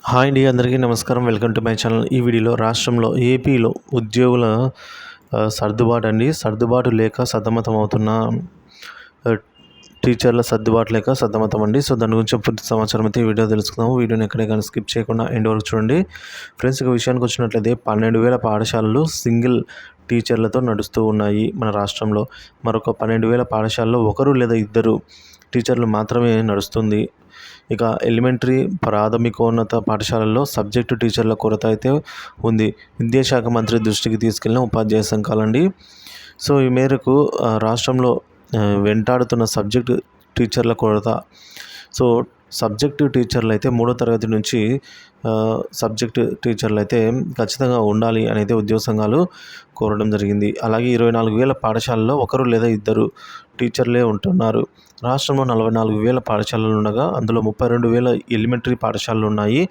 Hi అండి, అందరికీ నమస్కారం. Welcome to my channel. ఈ వీడియోలో రాష్ట్రంలో ఏపీలో ఉద్యోగుల సర్దుబాటు లేక సతమతమవుతున్న ఆహ్, టీచర్ల సర్దుబాటు లేక సతమతం అండి. సో, దాని గురించి పూర్తి సమాచారం అయితే ఈ వీడియో తెలుసుకుందాము. వీడియోని ఎక్కడే కానీ స్కిప్ చేయకుండా ఎండ్ వరకు చూడండి. ఫ్రెండ్స్, ఇక విషయానికి వచ్చినట్లయితే 12,000 పాఠశాలలు సింగిల్ టీచర్లతో నడుస్తూ ఉన్నాయి మన రాష్ట్రంలో. మరొక 12,000 పాఠశాలలో ఒకరు లేదా ఇద్దరు టీచర్లు మాత్రమే నడుస్తుంది. ఇక ఎలిమెంటరీ, ప్రాథమికోన్నత పాఠశాలల్లో సబ్జెక్టు టీచర్ల కొరత అయితే ఉంది. విద్యాశాఖ మంత్రి దృష్టికి తీసుకెళ్లిన ఉపాధ్యాయ సంఘాలండి. సో, ఈ మేరకు రాష్ట్రంలో వెంటాడుతున్న సబ్జెక్టు టీచర్ల కొరత. సో, సబ్జెక్టు టీచర్లు అయితే 3వ తరగతి నుంచి సబ్జెక్టు టీచర్లు అయితే ఖచ్చితంగా ఉండాలి అనేది ఉద్యోగ సంఘాలు కోరడం జరిగింది. అలాగే 24,000 పాఠశాలలో ఒకరు లేదా ఇద్దరు టీచర్లే ఉంటున్నారు. రాష్ట్రంలో 44,000 పాఠశాలలు ఉండగా అందులో 32,000 ఎలిమెంటరీ పాఠశాలలు ఉన్నాయి.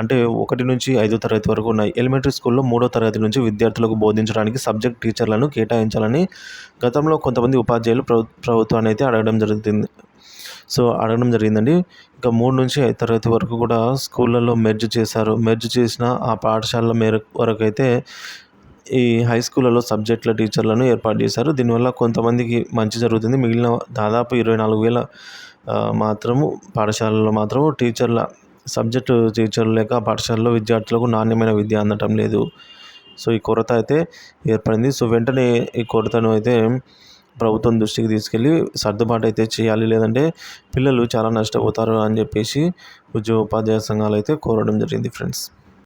అంటే 1 నుంచి 5వ తరగతి వరకు ఉన్నాయి. ఎలిమెంటరీ స్కూల్లో 3వ తరగతి నుంచి విద్యార్థులకు బోధించడానికి సబ్జెక్ట్ టీచర్లను కేటాయించాలని గతంలో కొంతమంది ఉపాధ్యాయులు ప్రభుత్వాన్ని అయితే అడగడం జరిగిందండి. ఇక 3 నుంచి 5 తరగతి వరకు కూడా స్కూళ్ళల్లో మెర్జ్ చేశారు. మెర్జ్ చేసిన ఆ పాఠశాలల వరకు అయితే ఈ హై స్కూళ్ళలో సబ్జెక్టుల టీచర్లను ఏర్పాటు చేశారు. దీనివల్ల కొంతమందికి మంచి జరుగుతుంది. మిగిలిన దాదాపు 24,000 మాత్రము పాఠశాలల్లో మాత్రము సబ్జెక్టు టీచర్లు లేక పాఠశాలలో విద్యార్థులకు నాణ్యమైన విద్య అందటం లేదు. సో, ఈ కొరత అయితే ఏర్పడింది. సో, వెంటనే ఈ కొరతను అయితే ప్రభుత్వం దృష్టికి తీసుకెళ్ళి సర్దుబాటు అయితే చేయాలి. లేదంటే పిల్లలు చాలా నష్టపోతారు అని చెప్పేసి ఉపాధ్యాయ సంఘాలు అయితే కోరడం జరిగింది ఫ్రెండ్స్.